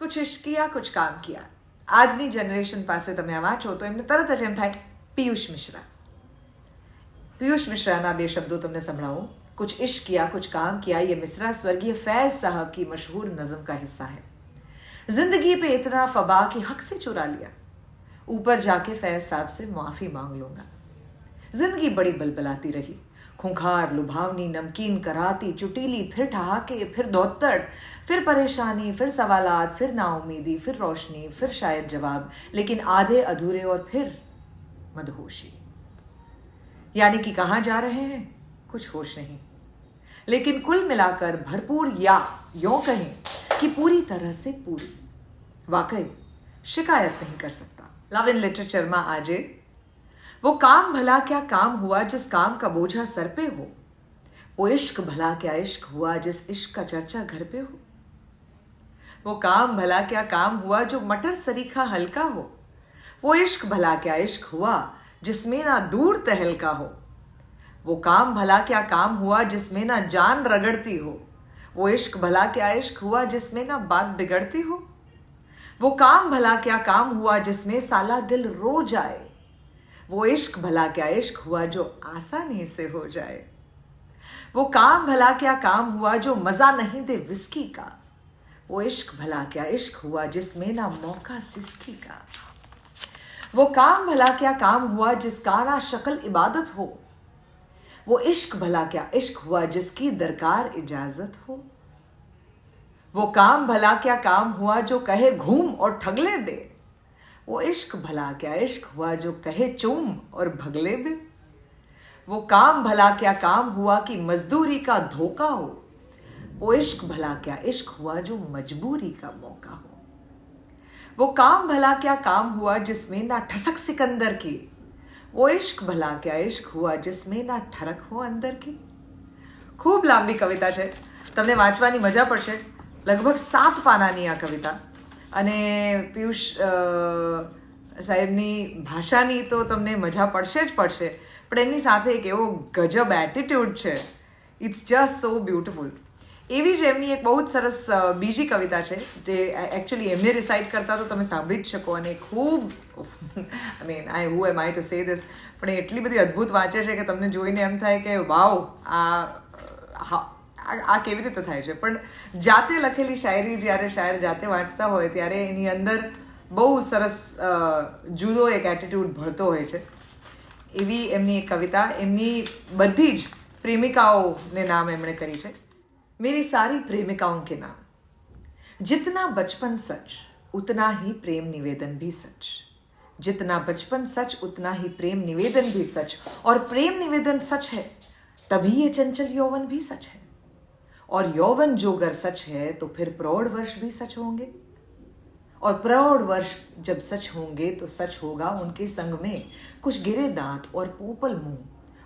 कुछ इश्क किया, कुछ काम किया. આજની જનરેશન પાસે તમે આ વાંચો તો એમને તરત જ એમ થાય પિયુષ મિશ્રા. પિયુષ મિશ્રાના બે શબ્દો તમને સંભળાવું. कुछ इश्क किया, कुछ काम किया, ये मिसरा स्वर्गीय फैज साहब की मशहूर नज़म का हिस्सा है. जिंदगी पे इतना फबा कि हक से चुरा लिया, ऊपर जाके फैज साहब से माफ़ी मांग लूंगा. जिंदगी बड़ी बलबलाती रही, खूंखार, लुभावनी, नमकीन, कराती, चुटीली, फिर ठहाके, फिर दौतड़, फिर परेशानी, फिर सवालात, फिर नाउमीदी, फिर रोशनी, फिर शायद जवाब, लेकिन आधे अधूरे और फिर मदहोशी. यानी कि कहाँ जा रहे हैं कुछ होश नहीं, लेकिन कुल मिलाकर भरपूर, या यूं कहें कि पूरी तरह से पूरी. वाकई शिकायत नहीं कर सकता. लव इन लिटरेचर में आजे वो काम भला क्या काम हुआ जिस काम का बोझा सर पे हो, वो इश्क भला क्या इश्क हुआ जिस इश्क का चर्चा घर पे हो. वो काम भला क्या काम हुआ जो मटर सरीखा हल्का हो, वो इश्क भला क्या इश्क हुआ जिसमें ना दूर तहलका हो. वो काम भला क्या काम हुआ जिसमें ना जान रगड़ती हो, वो इश्क भला क्या इश्क हुआ जिसमें ना बात बिगड़ती हो. वो काम भला क्या काम हुआ जिसमें साला दिल रो जाए, वो इश्क भला क्या इश्क हुआ जो आसानी से हो जाए. वो काम भला क्या काम हुआ जो मजा नहीं दे विस्की का, वो इश्क भला क्या इश्क हुआ जिसमें ना मौका सिसकी का. वो काम भला क्या काम हुआ जिसका ना शक्ल इबादत हो, वो इश्क भला क्या इश्क हुआ जिसकी दरकार इजाजत हो. वो काम भला क्या काम हुआ जो कहे घूम और ठगले दे, वो इश्क भला क्या इश्क हुआ जो कहे चूम और भगले दे. वो काम भला क्या काम हुआ कि मजदूरी का धोखा हो, वो इश्क भला क्या इश्क हुआ जो मजबूरी का मौका हो. वो काम भला क्या काम हुआ जिसमें ना ठसक सिकंदर की, वो इश्क भला क्या इश्क हुआ जिसमें ના ઠરક હો અંદર की. ખૂબ લાંબી કવિતા છે, તમને વાંચવાની મજા પડશે. લગભગ 7 પાનાની આ કવિતા, અને પિયુષ સાહેબની ભાષાની તો તમને મજા પડશે જ પડશે, પણ એમની સાથે એક એવો ગજબ એટીટ્યુડ છે, ઇટ્સ જસ્ટ સો બ્યુટિફુલ. એવી જ એમની એક બહુ જ સરસ બીજી કવિતા છે જે એકચ્યુઅલી એમને રિસાઇટ કરતા તો તમે સાંભળી જ શકો, અને ખૂબ હુ એમ આઈ ટુ સે ધીસ, પણ એ એટલી બધી અદ્ભુત વાંચે છે કે તમને જોઈને એમ થાય કે વાવ, આ કેવી રીતે થાય છે. પણ જાતે લખેલી શાયરી જ્યારે શાયર જાતે વાંચતા હોય ત્યારે એની અંદર બહુ સરસ જુદો એક એટીટ્યુડ ભળતો હોય છે. એવી એમની એક કવિતા, એમની બધી જ પ્રેમિકાઓને નામ એમણે કરી છે. मेरी सारी प्रेमिकाओं के नाम, जितना बचपन सच उतना ही प्रेम निवेदन भी सच, जितना बचपन सच उतना ही प्रेम निवेदन भी सच, और प्रेम निवेदन सच है तभी ये चंचल यौवन भी सच है, और यौवन जो अगर सच है तो फिर प्रौढ़ वर्ष भी सच होंगे, और प्रौढ़ वर्ष जब सच होंगे तो सच होगा उनके संग में कुछ गिरे दांत और पोपल मुंह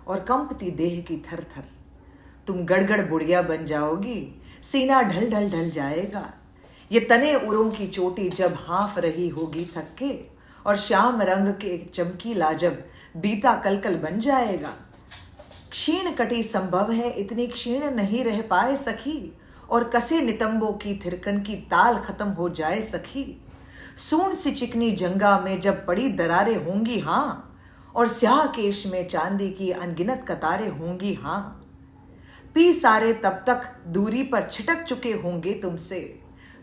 और कंपती देह की थर थर. तुम गड़गड़ बुढ़िया बन जाओगी, सीना ढल ढल ढल जाएगा, ये तने उरों की चोटी जब हाँफ रही होगी थक के, और श्याम रंग के चमकीला जब बीता कलकल बन जाएगा. क्षीण कटी संभव है इतनी क्षीण नहीं रह पाए सखी, और कसे नितंबों की थिरकन की ताल खत्म हो जाए सखी. सून सी चिकनी जंगा में जब बड़ी दरारें होंगी हाँ, और स्याह केश में चांदी की अनगिनत कतारें होंगी हाँ. पी सारे तब तक दूरी पर छिटक चुके होंगे तुमसे,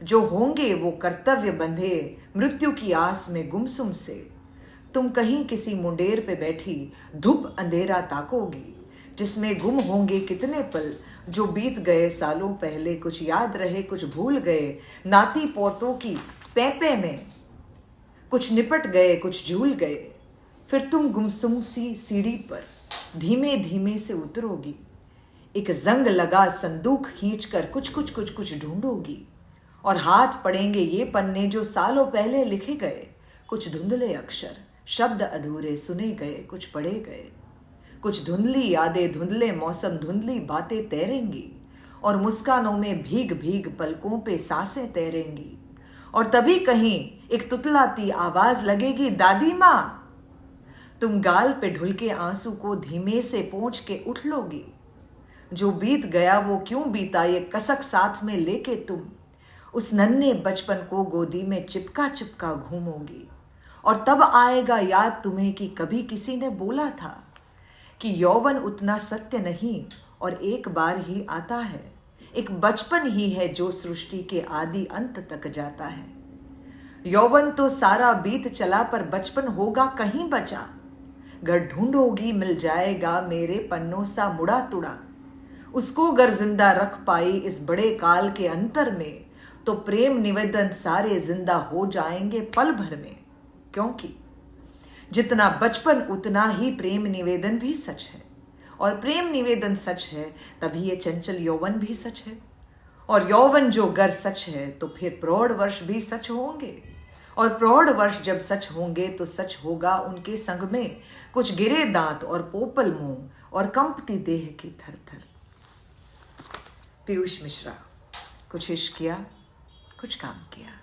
जो होंगे वो कर्तव्य बंधे मृत्यु की आस में गुमसुम से. तुम कहीं किसी मुंडेर पे बैठी धूप अंधेरा ताकोगी, जिसमें गुम होंगे कितने पल जो बीत गए सालों पहले, कुछ याद रहे कुछ भूल गए नाती पोतों की पैपे में, कुछ निपट गए कुछ झूल गए. फिर तुम गुमसुम सी सीढ़ी पर धीमे धीमे से उतरोगी, एक जंग लगा संदूक खींचकर कुछ कुछ कुछ कुछ ढूंढोगी, और हाथ पड़ेंगे ये पन्ने जो सालों पहले लिखे गए, कुछ धुंधले अक्षर शब्द अधूरे सुने गए कुछ पढ़े गए, कुछ धुंधली यादें धुंधले मौसम धुंधली बातें तैरेंगी, और मुस्कानों में भीग भीग पलकों पे सांसें तैरेंगी, और तभी कहीं एक तुतलाती आवाज लगेगी दादी माँ. तुम गाल पे ढुलके आंसू को धीमे से पोंछ के उठ लोगी, जो बीत गया वो क्यों बीता ये कसक साथ में लेके तुम, उस नन्हे बचपन को गोदी में चिपका चिपका घूमोगी, और तब आएगा याद तुम्हें कि कभी किसी ने बोला था कि यौवन उतना सत्य नहीं और एक बार ही आता है। एक बचपन ही है जो सृष्टि के आदि अंत तक जाता है। यौवन तो सारा बीत चला पर बचपन होगा कहीं बचा। घर ढूंढोगी मिल जाएगा मेरे पन्नों सा मुड़ा तुड़ा। उसको गर जिंदा रख पाई इस बड़े काल के अंतर में, तो प्रेम निवेदन सारे जिंदा हो जाएंगे पल भर में। क्योंकि जितना बचपन उतना ही प्रेम निवेदन भी सच है, और प्रेम निवेदन सच है तभी ये चंचल यौवन भी सच है। और यौवन जो गर सच है तो फिर प्रौढ़ वर्ष भी सच होंगे, और प्रौढ़ वर्ष जब सच होंगे तो सच होगा उनके संग में कुछ गिरे दांत और पोपल मुंह और कंपती देह की थर थर। पीयूष मिश्रा। कुछ इश्क किया, कुछ काम किया।